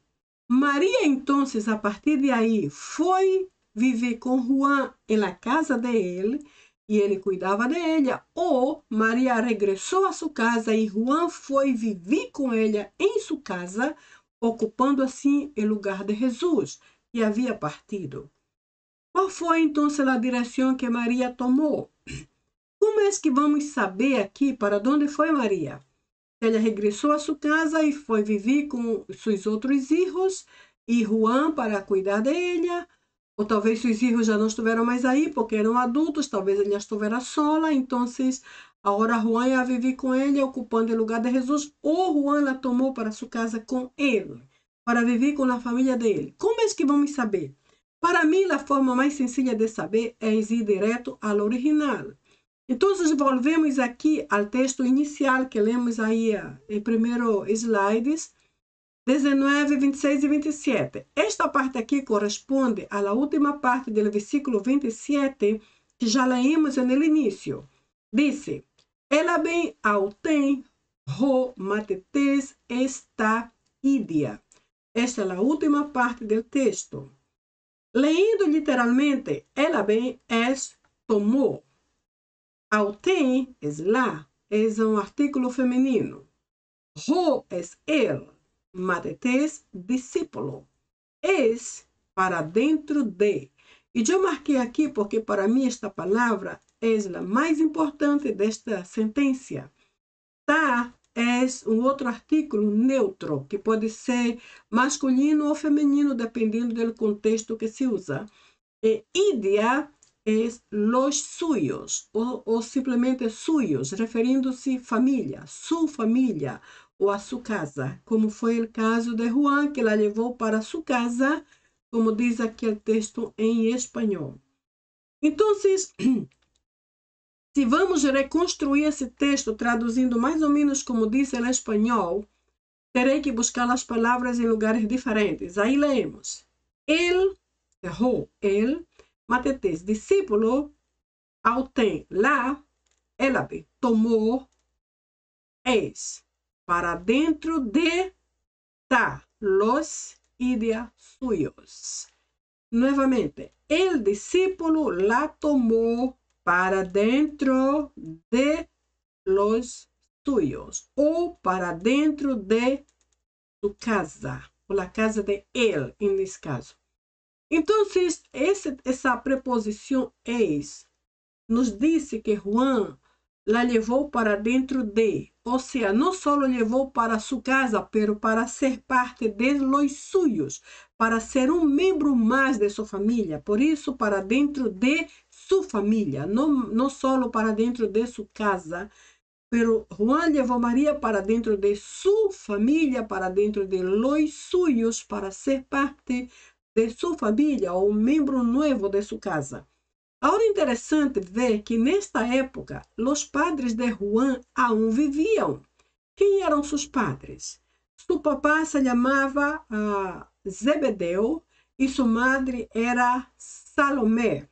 Speaker 1: Maria, então, a partir de aí, foi viver com Juan na casa dele e ele cuidava dela, ou Maria regressou a sua casa e Juan foi viver com ela em sua casa, ocupando assim o lugar de Jesus, que havia partido. Qual foi então a direção que Maria tomou? Como é que vamos saber aqui para onde foi Maria? Ela regressou a sua casa e foi viver com seus outros filhos e Juan para cuidar dela. Ou talvez seus filhos já não estiveram mais aí porque eram adultos, talvez ela estivera sola. Então, agora Juan ia viver com ele, ocupando o lugar de Jesus. Ou Juan la tomou para sua casa com ele, para viver com a família dele. Como é que vamos saber? Para mim, a forma mais sencilla de saber é ir direto ao original. Então, volvemos aqui ao texto inicial que lemos aí em primeiro slides, 19, 26 e 27. Esta parte aqui corresponde à última parte do versículo 27, que já lemos no início. Diz: ela bem autem ho matetes esta idia. Esta é a última parte do texto. Lendo literalmente, ela bem es tomou. Autem es lá, es um artículo feminino. Ho es el, matetes, discípulo. Es para dentro de. E eu marquei aqui porque para mim esta palavra é a mais importante desta sentença. Tá é um outro artículo neutro, que pode ser masculino ou feminino, dependendo do contexto que se usa. E idia es los suyos, ou simplesmente suyos, referindo-se família, sua família, ou a sua casa, como foi o caso de Juan, que la levou para sua casa, como diz aqui o texto em espanhol. Então, se vamos reconstruir esse texto, traduzindo mais ou menos como diz em espanhol, terei que buscar as palavras em lugares diferentes. Aí leemos: el, matetes, discípulo, autem, lá, ela tomou, es, para dentro de, tá, los, idia, suyos. Nuevamente, el discípulo la tomó para dentro de los suyos, ou para dentro de su casa, ou la casa de él, nesse caso. Então, essa preposição es nos disse que Juan la levou para dentro de, ou seja, não só levou para sua casa, pero para ser parte de los suyos, para ser um membro mais de sua família. Por isso, para dentro de sua família, não só para dentro de sua casa, pero Juan levou Maria para dentro de sua família, para dentro de los suyos, para ser parte de sua família, ou um membro novo de sua casa. Agora é interessante ver que nesta época, os padres de Juan aún viviam. Quem eram seus padres? Seu papá se chamava Zebedeu e sua madre era Salomé.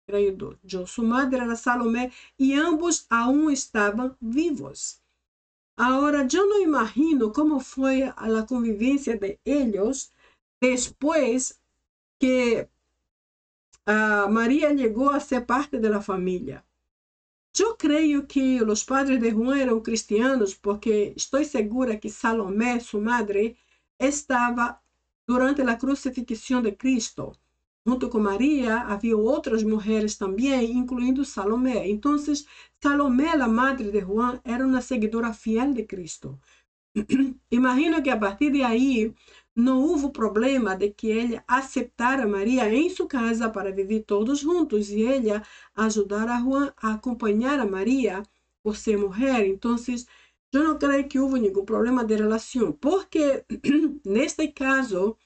Speaker 1: Creio eu. Sua madre era Salomé e ambos aún estavam vivos. Agora, eu não imagino como foi a convivência de eles depois que Maria chegou a ser parte da família. Eu creio que os padres de Juan eram cristianos porque estou segura que Salomé, sua madre, estava durante a crucifixião de Cristo. Junto com Maria, havia outras mulheres também, incluindo Salomé. Então, Salomé, a madre de Juan, era uma seguidora fiel de Cristo. Imagino que a partir de aí não houve problema de que ele aceitara Maria em sua casa para viver todos juntos e ela ajudar a Juan a acompanhar a Maria por ser mulher. Então, eu não creio que houve nenhum problema de relação, porque neste caso,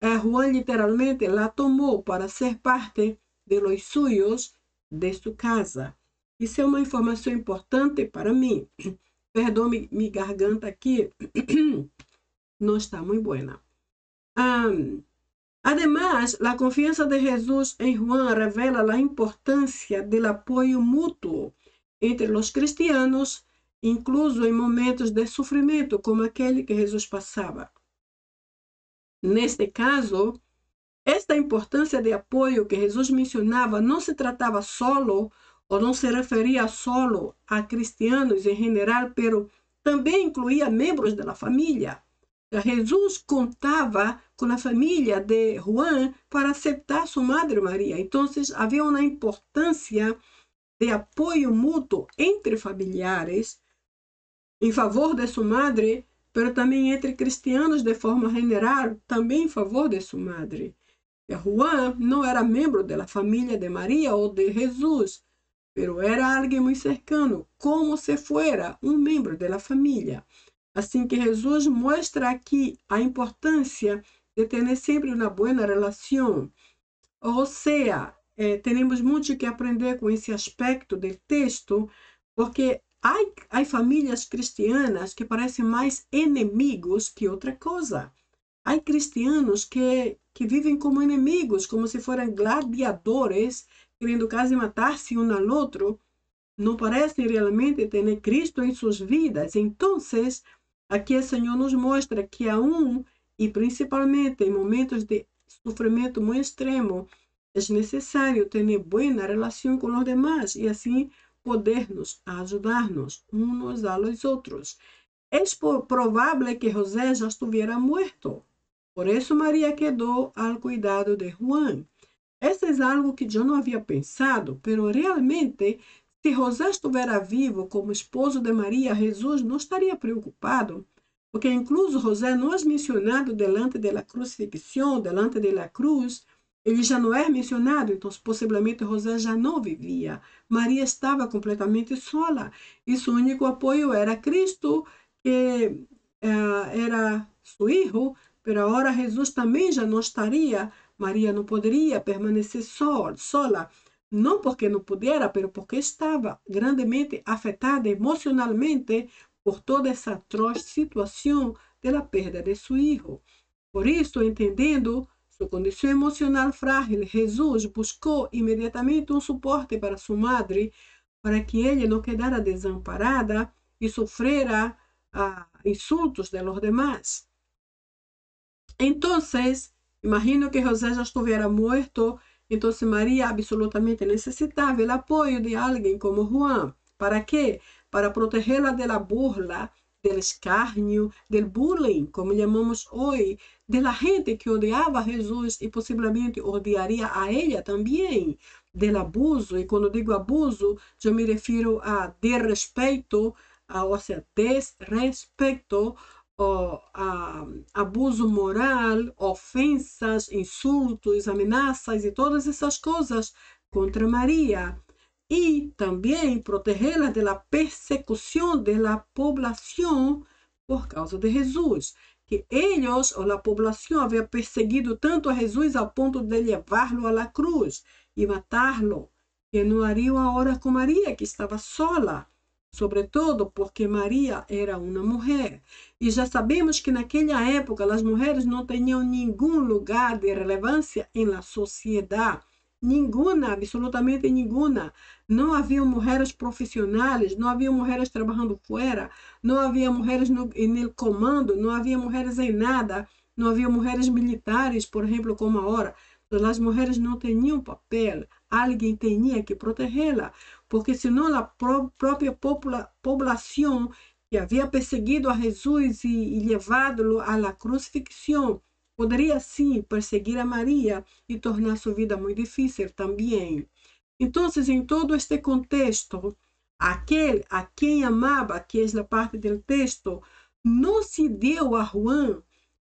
Speaker 1: Juan literalmente la tomou para ser parte de los suyos de sua casa. Isso é uma informação importante para mim. Perdão, mi garganta aqui não está muito buena. Además, a confiança de Jesus em Juan revela a importância do apoio mútuo entre os cristianos, incluso em momentos de sofrimento como aquele que Jesus passava. Neste caso, esta importância de apoio que Jesus mencionava não se tratava solo ou não se referia solo a cristianos em geral, pero também incluía membros da família. Jesus contava com a família de Juan para aceitar sua madre Maria. Então, havia uma importância de apoio mútuo entre familiares em favor de sua madre, mas também entre cristianos de forma geral, também em favor de sua madre. Juan não era membro da família de Maria ou de Jesus, pero era alguém muito cercano, como se fuera um membro da família. Assim que Jesus mostra aqui a importância de ter sempre uma boa relação. Ou seja, temos muito que aprender com esse aspecto do texto, porque há famílias cristianas que parecem mais inimigos que outra coisa. Há cristianos que vivem como inimigos, como se fossem gladiadores, querendo quase matar-se um ao outro. Não parecem realmente ter Cristo em suas vidas. Então, aqui o Senhor nos mostra que e principalmente em momentos de sofrimento muito extremo, é necessário ter boa relação com os demais e assim podermos ajudar-nos uns aos outros. É provável que José já estivesse morto. Por isso Maria quedou ao cuidado de Juan. Isso é algo que eu não havia pensado, pero realmente, se José estivesse vivo como esposo de Maria, Jesus não estaria preocupado, porque incluso José não é mencionado delante da crucifixão, delante da cruz, ele já não é mencionado, então possivelmente José já não vivia. Maria estava completamente sola e seu único apoio era Cristo, que era seu filho, pero agora Jesus também já não estaria. Maria não poderia permanecer sola, não porque não pudera, mas porque estava grandemente afetada emocionalmente por toda essa atroz situação da perda de seu filho. Por isso, entendendo sua condição emocional frágil, Jesus buscou imediatamente um suporte para sua madre, para que ela não quedara desamparada e sofrera insultos de los demás. Então, imagino que José já estivera morto, então Maria absolutamente necessitava o apoio de alguém como Juan. ¿Para quê? Para protegê-la da burla, do escárnio, do bullying, como chamamos hoje, da gente que odiava Jesus e possivelmente odiaria a ela também, do abuso. E quando digo abuso, eu me refiro a desrespeito, ou seja, desrespeito, abuso moral, ofensas, insultos, ameaças e todas essas coisas contra Maria. E também protegê-la da persecução da população por causa de Jesus. Que eles, ou a população, havia perseguido tanto a Jesus ao ponto de levá-lo à cruz e matá-lo. Que não hariam agora com Maria, que estava sola. Sobretudo porque Maria era uma mulher. E já sabemos que naquela época as mulheres não tinham nenhum lugar de relevância na sociedade. Ninguna, absolutamente ninguna. Não havia mulheres profissionais, não havia mulheres trabalhando fora, não havia mulheres no comando, não havia mulheres em nada, não havia mulheres militares, por exemplo, como agora. As mulheres não tinham papel, alguém tinha que protegê-la, porque senão a própria população que havia perseguido a Jesus e levado-lo à crucifixão, poderia sim perseguir a Maria e tornar sua vida muito difícil também. Então, em todo este contexto, aquele a quem amava, que é a parte do texto, não se deu a Juan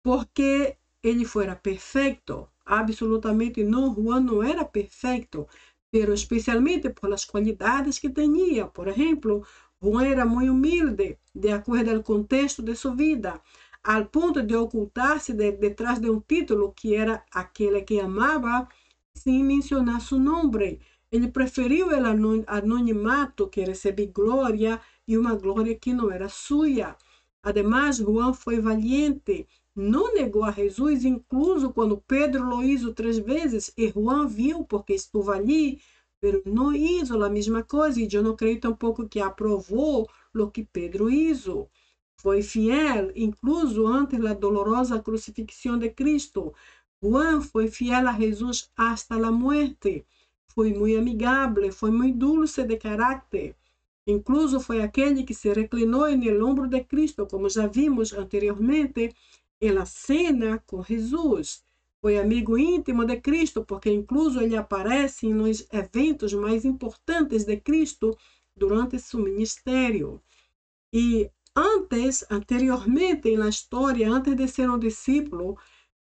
Speaker 1: porque ele fora perfeito. Absolutamente não, Juan não era perfeito, pero especialmente por as qualidades que tinha. Por exemplo, Juan era muito humilde, de acordo ao contexto de sua vida, ao ponto de ocultar-se detrás de um título que era aquele que amava, sem mencionar seu nome. Ele preferiu o anonimato que receber glória e uma glória que não era sua. Ademais, Juan foi valiente, não negou a Jesus, incluso quando Pedro lo hizo 3 vezes, e Juan viu porque estava ali, mas não hizo a mesma coisa, e eu não creio tampouco que aprovou o que Pedro hizo. Foi fiel, incluso antes da dolorosa crucifixão de Cristo. Juan foi fiel a Jesus hasta a muerte. Foi muito amigável, foi muito dulce de caráter. Incluso foi aquele que se reclinou no ombro de Cristo, como já vimos anteriormente, na cena com Jesus. Foi amigo íntimo de Cristo, porque incluso ele aparece nos eventos mais importantes de Cristo durante seu ministério. E anteriormente na história, antes de ser um discípulo,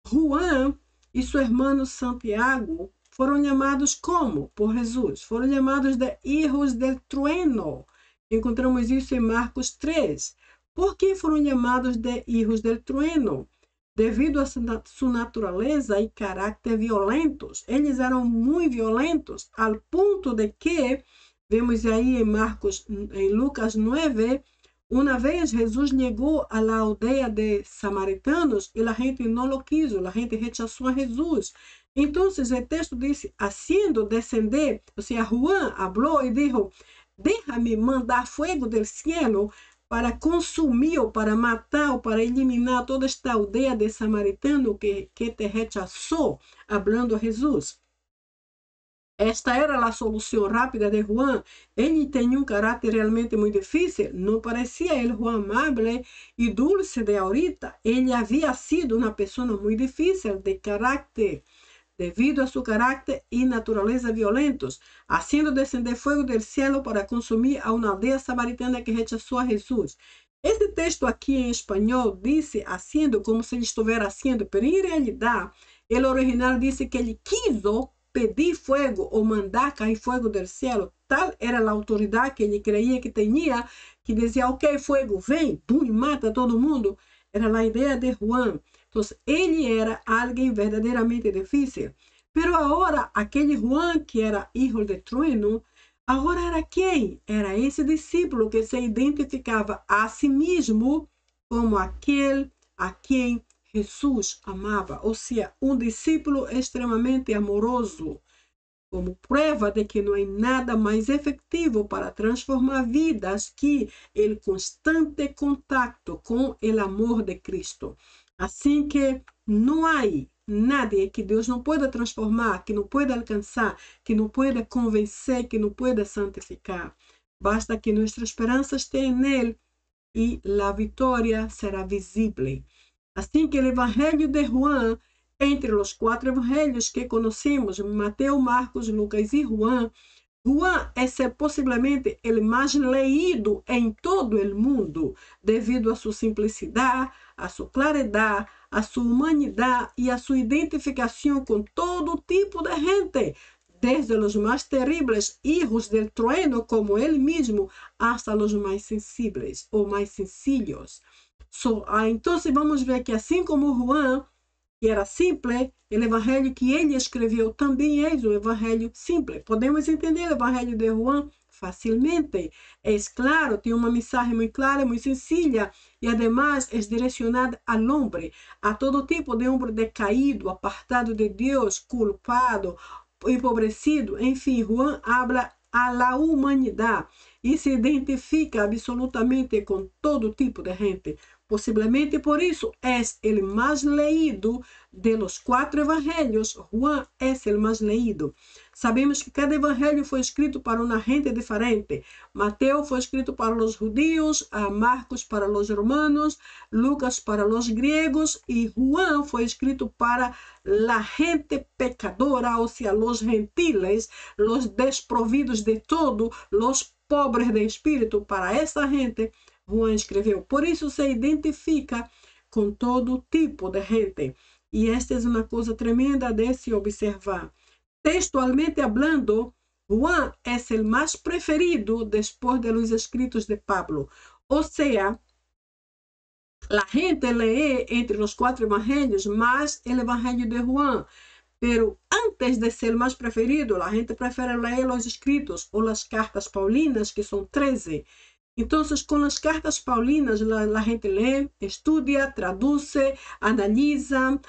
Speaker 1: Juan e seu irmão Santiago foram chamados como? Por Jesus. Foram chamados de hijos del trueno. Encontramos isso em Marcos 3. Por que foram chamados de hijos del trueno? Devido a sua natureza e caráter violentos. Eles eram muito violentos, ao ponto de que, vemos aí em Lucas 9, uma vez Jesus chegou à aldeia de samaritanos e a gente não lo quiso, a gente rechaçou a Jesus. Então, o texto diz, haciendo descender, ou seja, Juan falou e disse, déjame mandar fuego del cielo para consumir, ou para matar, ou para eliminar toda esta aldeia de samaritano que te rechaçou, hablando a Jesus. Esta era a solução rápida de Juan. Ele tinha um caráter realmente muito difícil. Não parecia ele Juan amável e dulce de ahorita. Ele havia sido uma pessoa muito difícil de caráter, devido a seu caráter e natureza violentos, haciendo descender fogo do céu para consumir a uma aldeia samaritana que rechaçou a Jesus. Este texto aqui em espanhol disse haciendo como se ele estivesse haciendo, mas em realidade, o original disse que ele quiso pedir fogo ou mandar cair fogo do céu. Tal era a autoridade que ele creia que tinha, que dizia, ok, fogo, vem, pum, mata todo mundo. Era a ideia de Juan. Então, ele era alguém verdadeiramente difícil. Pero agora, aquele Juan que era hijo de trueno, agora era quem? Era esse discípulo que se identificava a si mesmo como aquele a quem Jesus amava, ou seja, um discípulo extremamente amoroso, como prova de que não há nada mais efetivo para transformar vidas que o constante contato com o amor de Cristo. Assim que não há nada que Deus não pueda transformar, que não pueda alcançar, que não pueda convencer, que não pueda santificar. Basta que nossa esperança esteja nele e a vitória será visível. Assim que o Evangelho de Juan, entre os 4 evangelhos que conhecemos, Mateus, Marcos, Lucas e Juan, Juan é possivelmente o mais leído em todo o mundo, devido a sua simplicidade, a sua claridade, a sua humanidade e a sua identificação com todo tipo de gente, desde os mais terríveis hijos del trueno, como ele mesmo, hasta os mais sensíveis ou mais sencillos. Então, vamos ver que assim como Juan, que era simples, o evangelho que ele escreveu também é um evangelho simples. Podemos entender o evangelho de Juan facilmente. É claro, tem uma mensagem muito clara, muito sencilla, e además é direcionada ao homem, a todo tipo de homem decaído, apartado de Deus, culpado, empobrecido. Enfim, Juan habla a la humanidade e se identifica absolutamente com todo tipo de gente. Possivelmente por isso é o mais leído de los 4 evangelhos. Juan é o mais leído. Sabemos que cada evangelho foi escrito para uma gente diferente. Mateus foi escrito para os judeus, Marcos para os romanos, Lucas para os gregos e Juan foi escrito para la gente pecadora, ou seja, los gentiles, los desprovidos de todo, los pobres de espírito. Para essa gente, Juan escreveu. Por isso se identifica com todo tipo de gente. E esta é uma coisa tremenda de se observar. Textualmente hablando, Juan é o mais preferido depois de los escritos de Pablo. Ou seja, a gente lee entre os 4 evangelhos mais o evangelho de Juan. Pero antes de ser mais preferido, a gente prefere ler os escritos ou as cartas paulinas, que são 13. Então, com as cartas paulinas, a gente lê, estuda, traduz, analisa,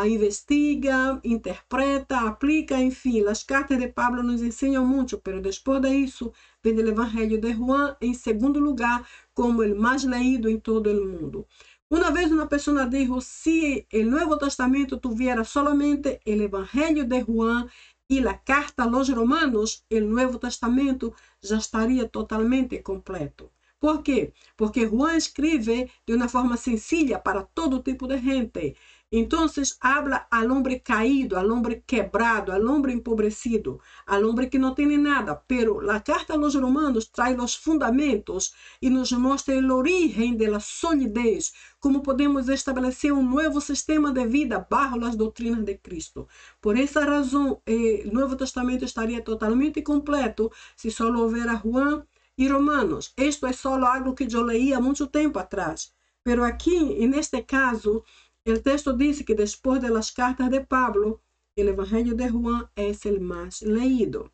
Speaker 1: investiga, interpreta, aplica, enfim. As cartas de Pablo nos ensinam muito, mas depois disso, vem o Evangelho de Juan em segundo lugar, como o mais leído em todo o mundo. Uma vez uma pessoa disse, se o Novo Testamento tuviera solamente o Evangelho de Juan e a carta aos Romanos, o Novo Testamento já estaria totalmente completo. Por quê? Porque Juan escreve de uma forma sencilla para todo tipo de gente. Então, habla al hombre caído, al hombre quebrado, al hombre empobrecido, al hombre que não tem nada. Pero a carta aos Romanos traz os fundamentos e nos mostra a origem da solidez, como podemos estabelecer um novo sistema de vida bajo as doutrinas de Cristo. Por essa razão, o Novo Testamento estaria totalmente completo se só houvera Juan e Romanos. Isto é só algo que eu leí há muito tempo atrás. Pero aqui, neste caso, o texto diz que depois das cartas de Pablo, o Evangelho de Juan é o mais leído.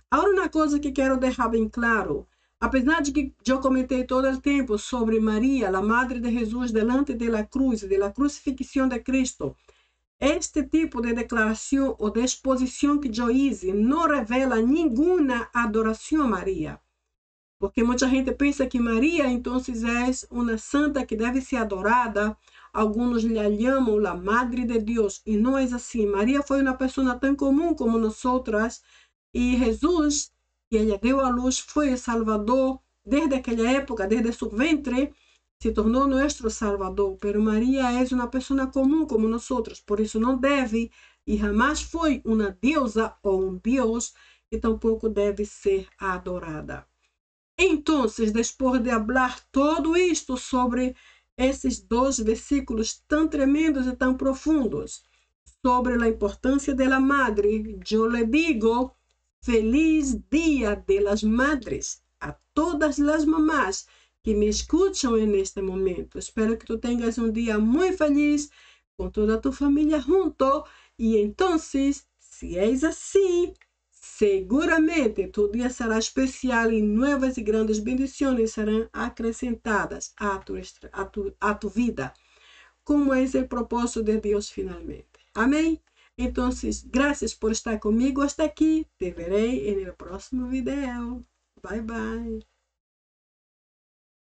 Speaker 1: Agora, uma coisa que quero deixar bem claro. Apesar de que eu comentei todo o tempo sobre Maria, a Madre de Jesus, delante da cruz, da crucifixião de Cristo, este tipo de declaração ou de exposição que eu hice não revela nenhuma adoração a Maria. Porque muita gente pensa que Maria, então, é uma santa que deve ser adorada. Alguns lhe chamam a Madre de Deus. E não é assim. Maria foi uma pessoa tão comum como nós outras. E Jesus, que ela deu à luz, foi o Salvador. Desde aquela época, desde seu ventre, se tornou nosso Salvador. Pero Maria é uma pessoa comum como nós outros. Por isso não deve e jamais foi uma deusa ou um Deus e tampouco deve ser adorada. Então, depois de falar todo isto sobre esses 2 versículos tão tremendos e tão profundos, sobre a importância da madre, eu lhe digo, feliz Dia de las Madres a todas as mamás que me escutam neste momento. Espero que tu tenhas um dia muito feliz com toda a tua família junto. E então, se és assim, seguramente tu dia será especial e novas e grandes bendições serão acrescentadas à tua vida, como é o propósito de Deus finalmente. Amém? Então, graças por estar comigo hasta aqui. Te verei no próximo vídeo. Bye, bye.